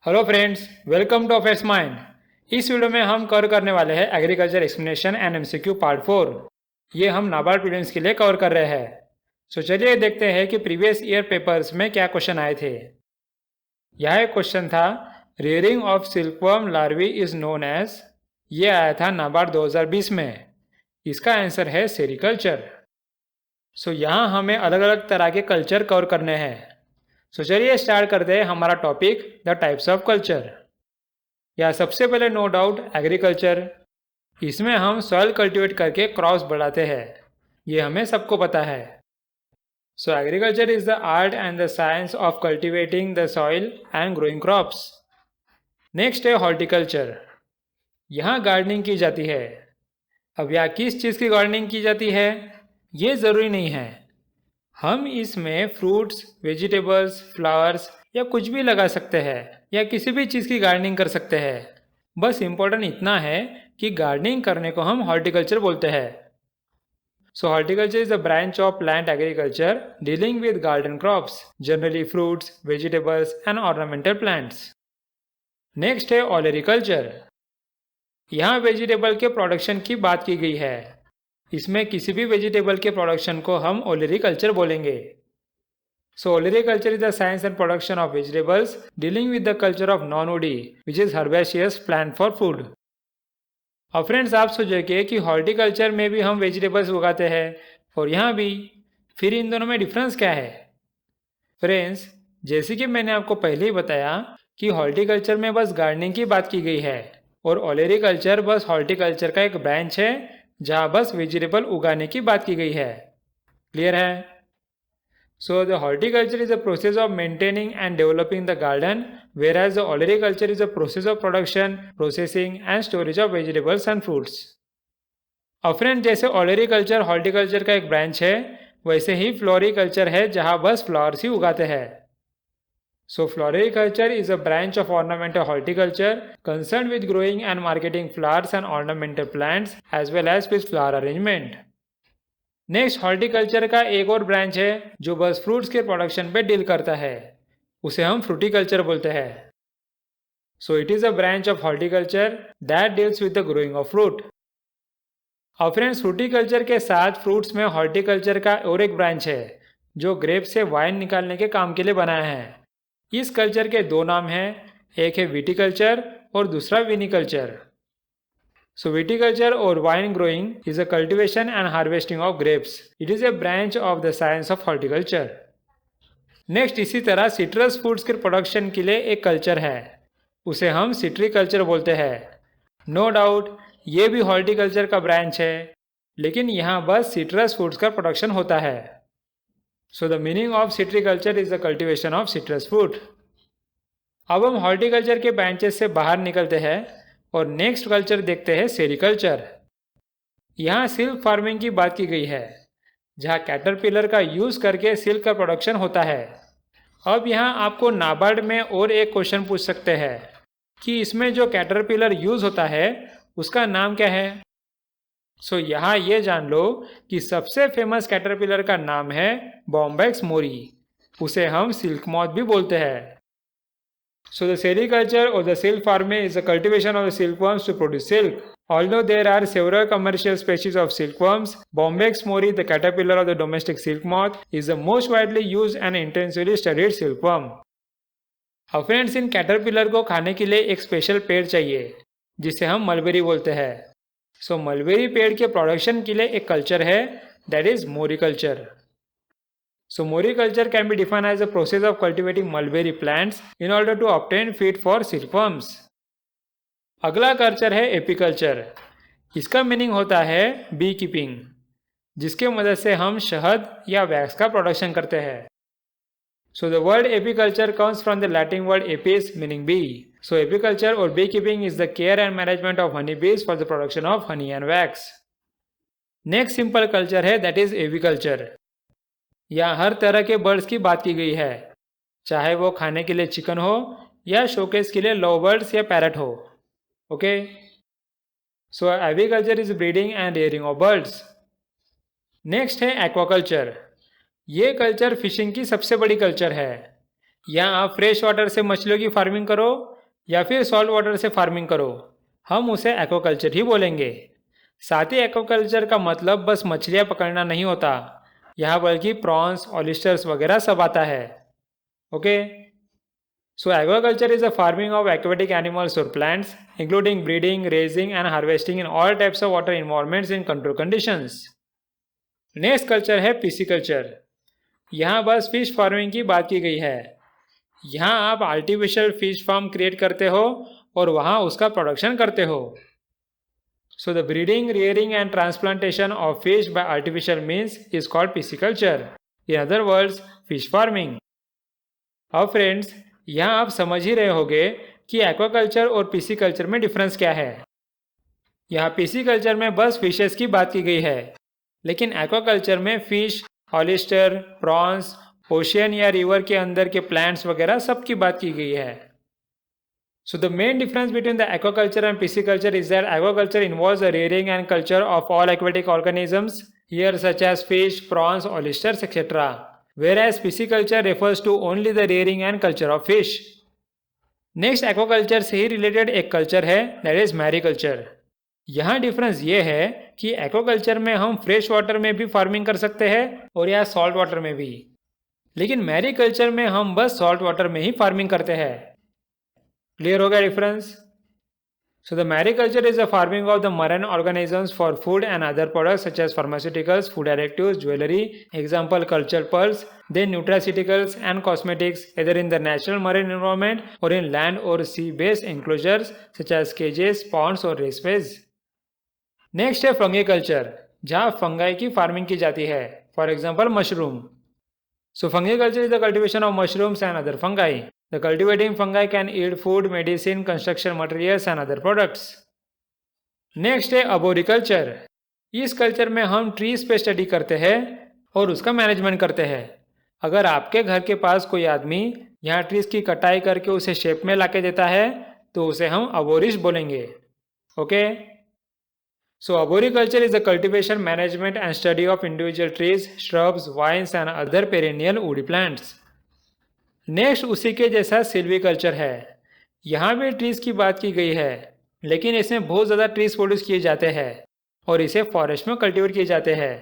Hello friends, welcome to affairs mind. इस video में हम कवर करने वाले हैं agriculture explanation and MCQ part 4। ये हम नाबार्ड स्टूडेंट्स के लिए कवर कर रहे हैं। सो चलिए देखते हैं कि प्रीवियस ईयर पेपर्स में क्या क्वेश्चन आए थे। यह एक क्वेश्चन था, rearing of silkworm larvae is known as. ये आया था नाबार्ड 2020 में। इसका आंसर है सेरिकल्चर। सो यहाँ हमें अलग अलग तरह के कल्चर कवर करने हैं। सो चलिए स्टार्ट करते हैं हमारा topic, the types of culture. या सबसे पहले नो डाउट एग्रीकल्चर। इसमें हम सॉइल कल्टीवेट करके क्रॉप्स बढ़ाते हैं, ये हमें सबको पता है। सो agriculture is the art and the science of cultivating the soil and growing crops. Next है हॉर्टिकल्चर। यहाँ गार्डनिंग की जाती है। अब यहाँ किस चीज़ की गार्डनिंग की जाती है ये ज़रूरी नहीं है। हम इसमें फ्रूट्स, वेजिटेबल्स, फ्लावर्स या कुछ भी लगा सकते हैं, या किसी भी चीज़ की गार्डनिंग कर सकते हैं। बस इम्पोर्टेंट इतना है कि गार्डनिंग करने को हम हॉर्टिकल्चर बोलते हैं। So horticulture is a branch of plant agriculture dealing with garden crops, generally fruits, vegetables and ornamental plants. Next है ओलेरिकल्चर। यहाँ वेजिटेबल के प्रोडक्शन की बात की गई है। इसमें किसी भी वेजिटेबल के प्रोडक्शन को हम ओलेरिकल्चर बोलेंगे। So olericulture is the science and production of vegetables dealing with the culture of non-woody which is herbaceous plant for food। अब फ्रेंड्स आप सोचेंगे कि हॉर्टिकल्चर में भी हम वेजिटेबल्स उगाते हैं और यहाँ भी, फिर इन दोनों में डिफरेंस क्या है? फ्रेंड्स, जैसे कि मैंने आपको पहले ही बताया कि हॉर्टिकल्चर में बस गार्डनिंग की बात की गई है और ओलेरिकल्चर बस हॉर्टिकल्चर का एक ब्रांच है जहाँ बस वेजिटेबल उगाने की बात की गई है। क्लियर है? So the horticulture is a process of maintaining and developing the garden, whereas the olericulture is a process of production, processing and storage of vegetables and fruits। अब फ्रेंड, जैसे ओलेरिकल्चर हॉर्टिकल्चर का एक branch है, वैसे ही floriculture है जहाँ बस flowers ही उगाते हैं। So floriculture is a branch of ornamental horticulture concerned with growing and marketing flowers and ornamental plants as well as with flower arrangement। Next horticulture का एक और ब्रांच है जो बस फ्रूट्स के प्रोडक्शन पे डील करता है, उसे हम फ्रूटिकल्चर बोलते हैं। So it is a branch of horticulture that deals with the growing of fruit. और फ्रेंड्स, फ्रूटिकल्चर के साथ फ्रूट्स में हॉर्टिकल्चर का और एक ब्रांच है जो ग्रेप से वाइन निकालने के काम के लिए बनाया है। इस कल्चर के दो नाम हैं, एक है विटिकल्चर और दूसरा विनिकल्चर। So viticulture or wine growing is a cultivation and harvesting of grapes. It is a branch of the science of horticulture। Next इसी तरह सिट्रस फ्रूट्स के प्रोडक्शन के लिए एक कल्चर है, उसे हम सिट्रिकल्चर बोलते हैं। नो डाउट ये भी हॉर्टिकल्चर का ब्रांच है, लेकिन यहाँ बस सिट्रस फ्रूट्स का प्रोडक्शन होता है। So the meaning of citriculture is the cultivation of citrus fruit. अब हम हॉर्टिकल्चर के ब्रांचेस से बाहर निकलते हैं और नेक्स्ट कल्चर देखते हैं सेरिकल्चर। यहाँ सिल्क फार्मिंग की बात की गई है जहाँ कैटरपिलर का यूज करके सिल्क का प्रोडक्शन होता है। अब यहाँ आपको नाबार्ड में और एक क्वेश्चन पूछ सकते हैं कि इसमें जो कैटरपिलर यूज होता है उसका नाम क्या है। सो यहाँ ये जान लो कि सबसे फेमस कैटरपिलर का नाम है बॉम्बैक्स मोरी, उसे हम सिल्क मॉथ भी बोलते हैं। So the sericulture or the silk farming is the cultivation of the silkworms to produce silk. Although there are several commercial species of silkworms, Bombyx mori, the caterpillar of the domestic silk moth, is the most widely used and intensively studied silkworm। अब friends, इन caterpillar को खाने के लिए एक special पेड़ चाहिए जिसे हम मलबेरी बोलते हैं। सो मलबेरी पेड़ के प्रोडक्शन के लिए एक कल्चर है, that is moriculture. So moriculture can be defined as a process of cultivating mulberry plants in order to obtain feed for silkworms। अगला कल्चर है एपीकल्चर। इसका मीनिंग होता है बी कीपिंग, जिसके मदद से हम शहद या वैक्स का प्रोडक्शन करते हैं। So the word apiculture comes from the Latin word apis meaning bee. So apiculture और bee keeping is the care and management of honey bees for the production of honey and wax. Next simple culture है that is aviculture. यहाँ हर तरह के birds की बात की गई है, चाहे वो खाने के लिए चिकन हो या शोकेस के लिए लव बर्ड्स या पैरट हो। Okay, so aviculture is breeding and rearing of birds. Next है एक्वाकल्चर। ये कल्चर फिशिंग की सबसे बड़ी कल्चर है। या आप फ्रेश वाटर से मछलियों की फार्मिंग करो या फिर सॉल्ट वाटर से फार्मिंग करो, हम उसे एक्वाकल्चर ही बोलेंगे। साथ ही एक्वाकल्चर का मतलब बस मछलियाँ पकड़ना नहीं होता, यहाँ बल्कि प्रॉन्स, ऑयस्टर्स वगैरह सब आता है। Okay, so aquaculture is a farming of aquatic animals or plants, including breeding, raising and harvesting in all types of water environments in controlled conditions. Next culture है पिसिकल्चर। यहाँ बस फिश फार्मिंग की बात की गई है। यहाँ आप आर्टिफिशियल फिश फार्म क्रिएट करते हो और वहाँ उसका प्रोडक्शन करते हो। So the breeding, rearing and transplantation of fish bye artificial means is called pisciculture, in other words fish farming. अब फ्रेंड्स, यहाँ आप समझ ही रहे होंगे कि एक्वाकल्चर और पिसिकल्चर में डिफरेंस क्या है। यहाँ पिसिकल्चर में बस फिशेस की बात की गई है, लेकिन एक्वाकल्चर में फिश, ऑयस्टर, प्रॉन्स, ओशियन या रिवर के अंदर के प्लांट्स वगैरह सब की बात की गई है। So the main difference between the aquaculture and pisciculture is that aquaculture involves the rearing and culture of all aquatic organisms here such as fish, prawns, oysters, etc. Whereas pisciculture refers to only the rearing and culture of fish. Next aquaculture से ही related एक culture है, that is mariculture. यहाँ difference ये है कि aquaculture में हम fresh water में भी फार्मिंग कर सकते हैं और या सॉल्ट वाटर में भी, लेकिन मैरीकल्चर में हम बस सॉल्ट वाटर में ही फार्मिंग करते हैं। क्लियर हो गया difference? So the mariculture is the farming of the marine organisms for food and other products such as pharmaceuticals, food additives, jewelry, example cultured pearls, then nutraceuticals and cosmetics either in the natural marine environment or in land or sea-based enclosures such as cages, ponds or raceways. Next है fungi culture, जहाँ fungi की farming की जाती है, for example mushroom. So fungi culture is the cultivation of mushrooms and other fungi. The cultivating fungi can eat food, medicine, construction materials and other products. Next है arboriculture. इस culture में हम trees पे study करते हैं और उसका management करते हैं। अगर आपके घर के पास कोई आदमी यहाँ ट्रीज की कटाई करके उसे शेप में लाके देता है तो उसे हम अबोरिश बोलेंगे। Okay, So arboriculture is the cultivation, management and study of individual trees, shrubs, vines and other perennial woody plants. Next उसी के जैसा सिल्वीकल्चर है। यहाँ भी ट्रीज की बात की गई है, लेकिन इसमें बहुत ज़्यादा ट्रीज प्रोड्यूस किए जाते हैं और इसे फॉरेस्ट में कल्टीवेट किए जाते हैं।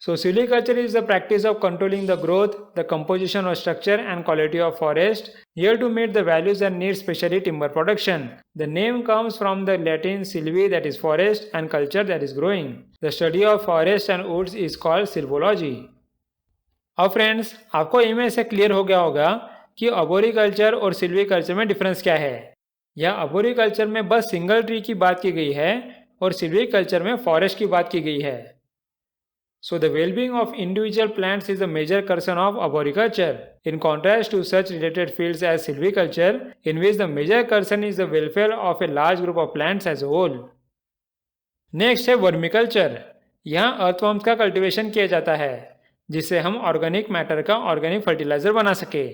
So silviculture is the practice of controlling the growth, the composition or structure and quality of forest, here to meet the values and needs especially timber production. The name comes from the Latin silvi, that is forest, and culture, that is growing. The study of forest and woods is called silvology. अब friends, आपको इनमें से clear हो गया होगा कि अबोरिकल्चर और silviculture में डिफरेंस क्या है। या अबोरिकल्चर में बस सिंगल ट्री की बात की गई है और सिल्वीकल्चर में फॉरेस्ट की बात की गई है। So the well-being of individual plants is a major concern of arboriculture, in contrast to such related fields as silviculture, in which the major concern is the welfare of a large group of plants as a whole. Next है वर्मिकल्चर। यहाँ earthworms का cultivation किया जाता है जिससे हम organic matter का organic fertiliser बना सके।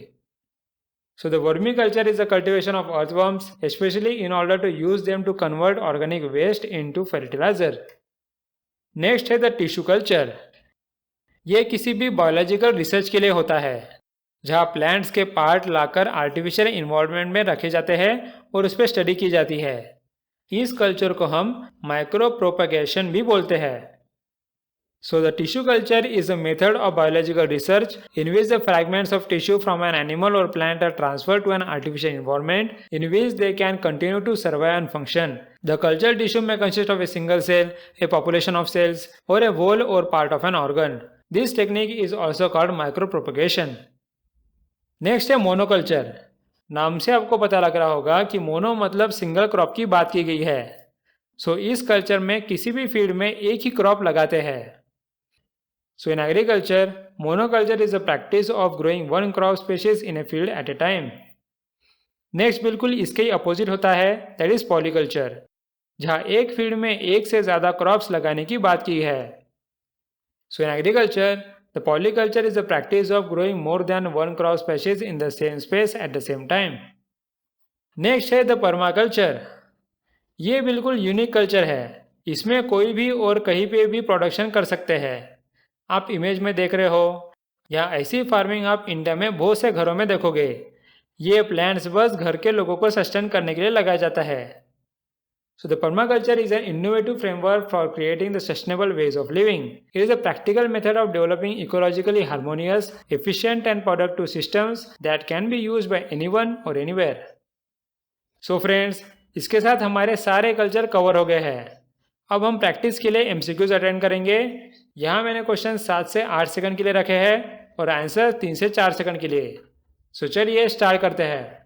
So the vermiculture is the cultivation of earthworms, especially in order to use them to convert organic waste into fertilizer. Next है द टिश्यू कल्चर। ये किसी भी बायोलॉजिकल रिसर्च के लिए होता है जहाँ प्लांट्स के पार्ट लाकर आर्टिफिशियल इन्वायरमेंट में रखे जाते हैं और उस पर स्टडी की जाती है। इस कल्चर को हम माइक्रो प्रोपगेशन भी बोलते हैं। So the tissue culture is a method of biological research in which the fragments of tissue from an animal or plant are transferred to an artificial environment in which they can continue to survive and function. The cultured tissue may consist of a single cell, a population of cells, or a whole or part of an organ. This technique is also called micropropagation. Next है monoculture. नाम से आपको पता लग रहा होगा कि mono मतलब सिंगल क्रॉप की बात की गई है। सो इस कल्चर में किसी भी फील्ड में एक ही क्रॉप लगाते हैं। So in agriculture, monoculture is the practice of growing one crop species in a field at a time. Next बिल्कुल इसके ही अपोजिट होता है, दैट इज पॉलीकल्चर, जहाँ एक फील्ड में एक से ज़्यादा क्रॉप्स लगाने की बात की है। So in agriculture, the polyculture is the practice of growing more than one crop species in the same space at the same time. Next है द परमाकल्चर। ये बिल्कुल यूनिक कल्चर है, इसमें कोई भी और कहीं पे भी प्रोडक्शन कर सकते हैं। आप इमेज में देख रहे हो, या ऐसी फार्मिंग आप इंडिया में बहुत से घरों में देखोगे। ये प्लांट्स बस घर के लोगों को सस्टेन करने के लिए लगाया जाता है। So the permaculture is an innovative framework for creating the sustainable ways of living. It is a practical method of developing ecologically harmonious, efficient and productive systems that can be used by anyone or anywhere. So friends, इसके साथ हमारे सारे culture cover हो गए हैं। अब हम practice के लिए एमसीक्यूज अटेंड करेंगे। यहाँ मैंने क्वेश्चन 7 से 8 सेकंड के लिए रखे हैं और आंसर 3 से 4 सेकंड के लिए। सो चलिए स्टार्ट करते हैं।